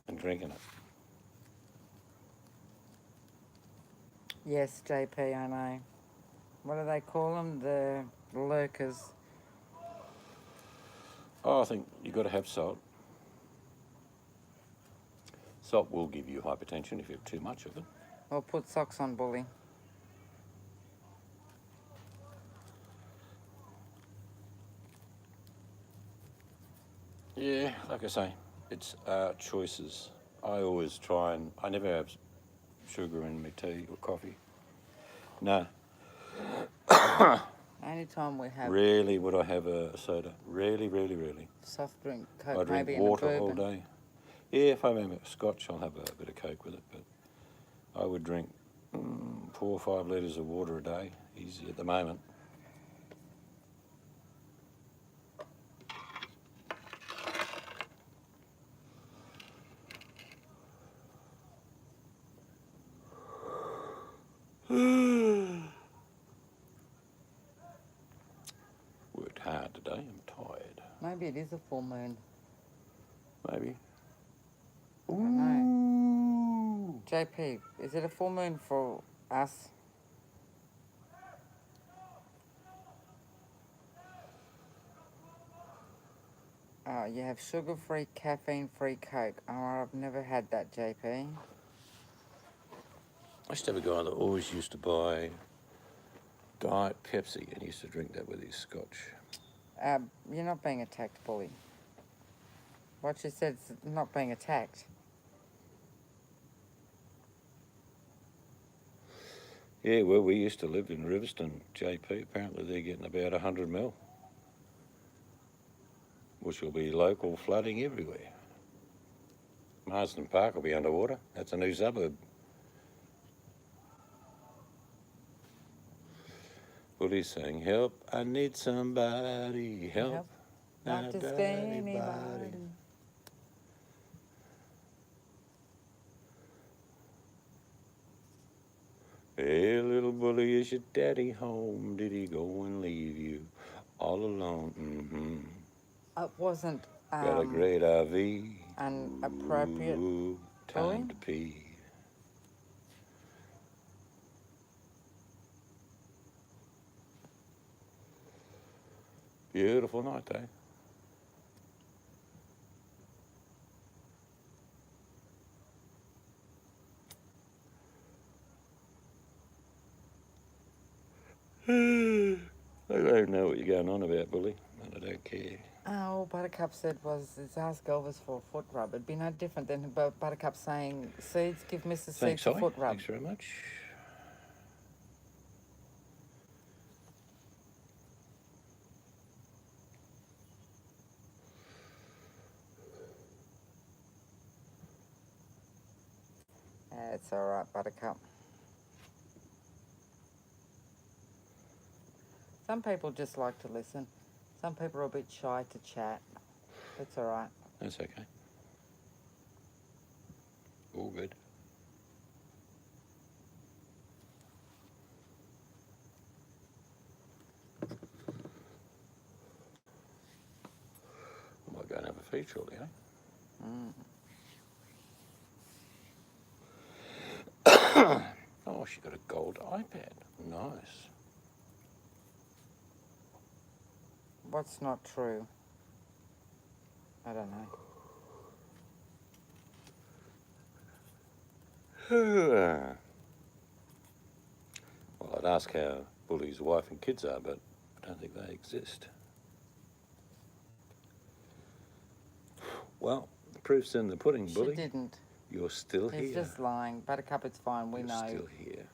and drinking it. Yes, JP, I know. What do they call them? The lurkers. Oh, I think you've got to have salt. Salt will give you hypertension if you have too much of it. Or put socks on, bully. Yeah, like I say, it's our choices. I always try and, I never have sugar in my tea or coffee. No. Anytime we have Rarely would I have a soda. Rarely. soft drink, I Coke, drink maybe in a water bourbon. all day. Yeah, if I have a scotch, I'll have a bit of Coke with it, but I would drink 4 or 5 litres of water a day, easy at the moment. Worked hard today, I'm tired. Maybe it is a full moon. Maybe. I don't know. JP, is it a full moon for us? Oh, you have sugar-free, caffeine-free Coke. Oh, I've never had that, JP. I used to have a guy that always used to buy Diet Pepsi and he used to drink that with his scotch. You're not being attacked, bully. What you said's not being attacked. Yeah, well, we used to live in Riverston, JP. Apparently they're getting about 100 mil, which will be local flooding everywhere. Marsden Park will be underwater. That's a new suburb. Bully's saying, help, I need somebody, help. Not just anybody. Hey, little bully, is your daddy home? Did he go and leave you all alone? Mm-hmm. It wasn't Got a great RV. inappropriate. Ooh, Bully? time to pee. Hey, little bully, is your daddy home? Did he go and leave you all alone? Mm-hmm. Got a great RV. Ooh, time to pee. Beautiful night though. I don't know what you're going on about, Bully, and I don't care. Oh, Buttercup said is ask Elvis for a foot rub. It'd be no different than Buttercup saying, Seeds, give Mrs. Thanks, Seeds a Ollie. foot rub. Thanks very much. It's all right, Buttercup. Some people just like to listen. Some people are a bit shy to chat. That's all right. That's okay. All good. I might go and have a feed shortly, eh? Oh, she got a gold iPad. Nice. What's not true? I don't know. Well, I'd ask how Bully's wife and kids are, but I don't think they exist. Well, the proof's in the pudding, Bully. She didn't. You're still He's here. just lying. Buttercup, it's fine. We You're know. still here.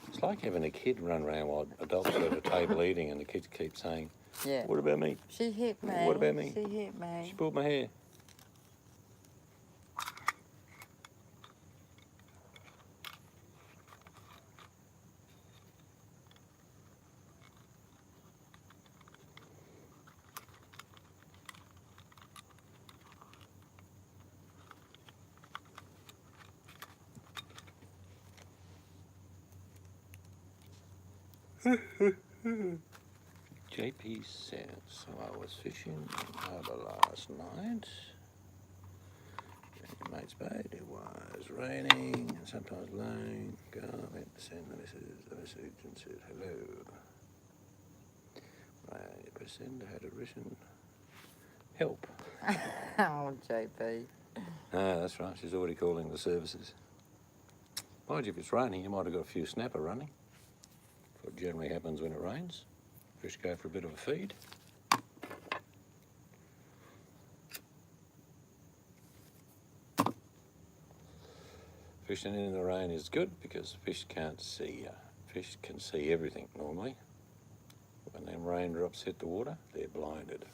It's like having a kid run around while adults are at a table eating and the kids keep saying, Yeah. what about me? She hit me. What about me? She hit me. She pulled my hair. JP says, so I was fishing in harbour last night. Mate's Bay, it was raining and sometimes blowing. Went to send the message and said hello. Right, press send, I had a written help. Oh, JP. Ah, that's right, she's already calling the services. Mind you, if it's raining, you might have got a few snapper running. That's what generally happens when it rains. Fish go for a bit of a feed. Fishing in the rain is good because fish can't see. Fish can see everything normally. When them raindrops hit the water, they're blinded.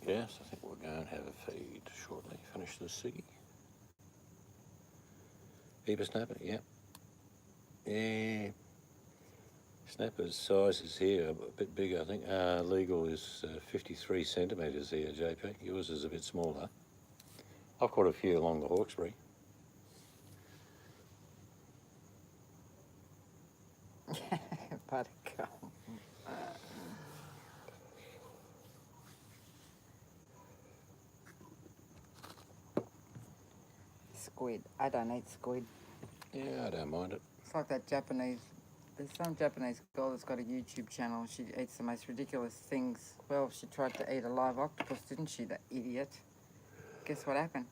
Yes, I think we'll go and have a feed shortly. Finish the ciggy. Heap of snapper, yep. Yeah. Snapper's size is here a bit bigger, I think. Legal is 53 centimetres here, JP. Yours is a bit smaller. I've caught a few along the Hawkesbury. Buttercup. Squid. I don't eat squid. Yeah, I don't mind it. It's like that Japanese. There's some Japanese girl that's got a YouTube channel. She eats the most ridiculous things. Well, she tried to eat a live octopus, didn't she, that idiot? Guess what happened?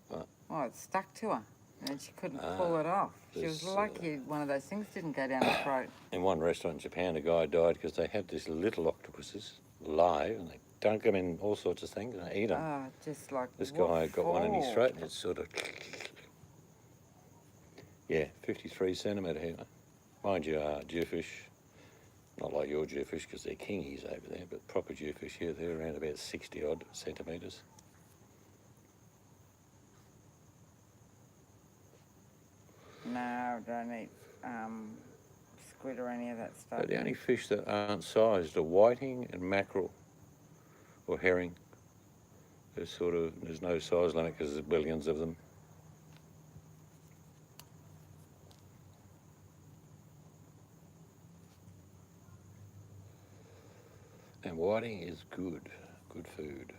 What? Well, it stuck to her, and she couldn't pull it off. She was lucky one of those things didn't go down her throat. In one restaurant in Japan, a guy died because they have these little octopuses live and they dunk them in all sorts of things and they eat them. Ah, just like This guy got one in his throat and it's sort of... Yeah, 53 centimetre here. Mind you, jewfish, not like your jewfish because they're kingies over there, but proper jewfish here, they're around about 60 odd centimetres. No, don't eat squid or any of that stuff. But the only fish that aren't sized are whiting and mackerel or herring. There's no size limit because there's billions of them. And whiting is good food.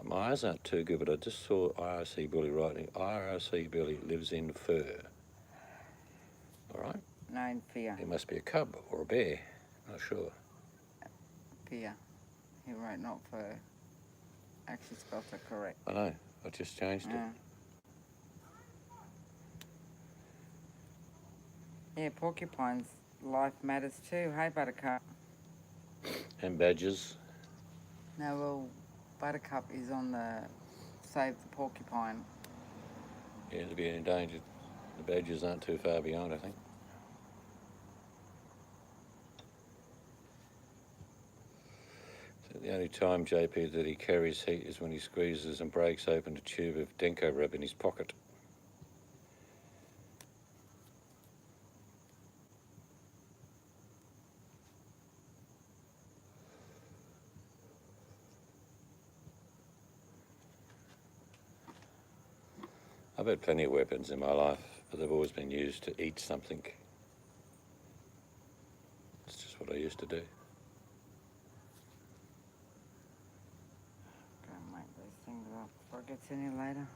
My eyes aren't too good, but I just saw IRC Billy writing. IRC Billy lives in fur. All right? No, in fear. It must be a cub or a bear. Not sure. Fear. He wrote not fur. Actually spelled it correct. I know. I just changed it. Yeah, porcupine's life matters too. Hey, Buttercup. And badgers. No, well, Buttercup is on the Save the Porcupine. Yeah, to be endangered. The badgers aren't too far behind, I think. So the only time, JP, that he carries heat is when he squeezes and breaks open a tube of Denko rub in his pocket. I've had plenty of weapons in my life, but they've always been used to eat something. It's just what I used to do. Go and make these things up before it gets in here later.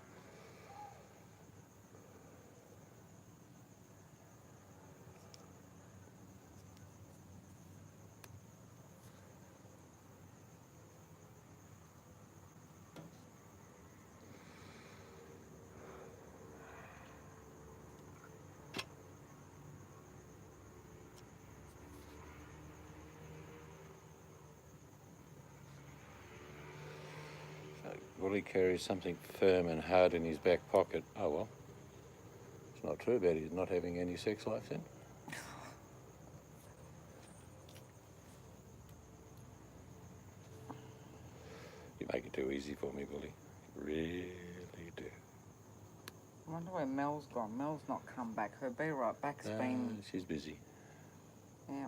Will he carry something firm and hard in his back pocket? Oh well. It's not true about his not having any sex life then. You make it too easy for me, Billy. You really do. I wonder where Mel's gone. Mel's not come back. Her be right back's been... She's busy. Yeah.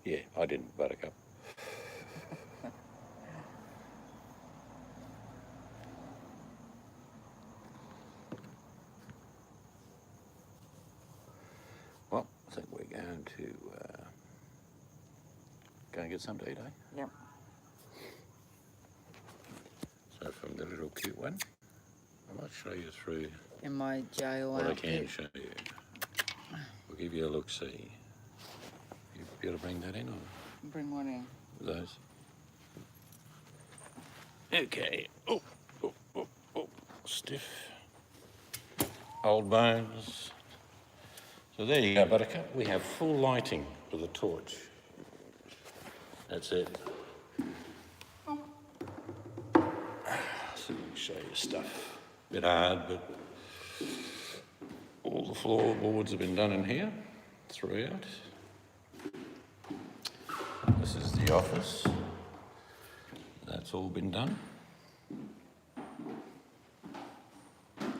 Yeah, I didn't, Buttercup. Well, I think we're going to go and get something to eat, eh? Yep. So from the little cute one, I might show you through In my jail what outfit. I can show you. We'll give you a look-see. You be able to bring that in, or Bring one in. those? Okay. Oh, stiff. Old bones. So there you go, Buttercup. We have full lighting with a torch. That's it. So we can show you stuff. Bit hard, but all the floorboards have been done in here throughout. This is the office. That's all been done.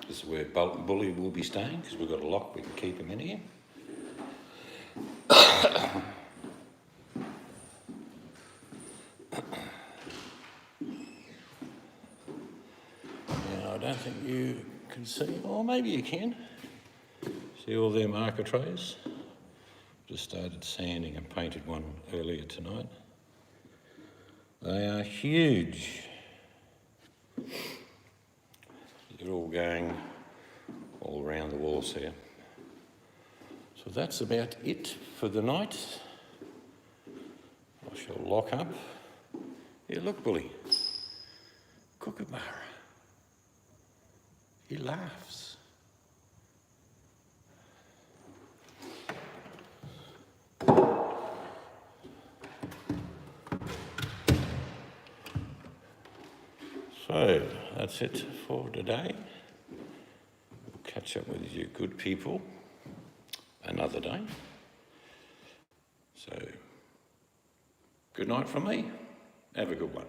This is where Bully will be staying because we've got a lock, we can keep him in here. Now, I don't think you can see, or maybe you can. See all their marker trays? Just started sanding and painted one earlier tonight. They are huge. They're all going all around the walls here. So that's about it for the night. I shall lock up. Yeah, look, Bully. Kookaburra. He laughs. So that's it for today. We'll catch up with you good people another day. So good night from me. Have a good one.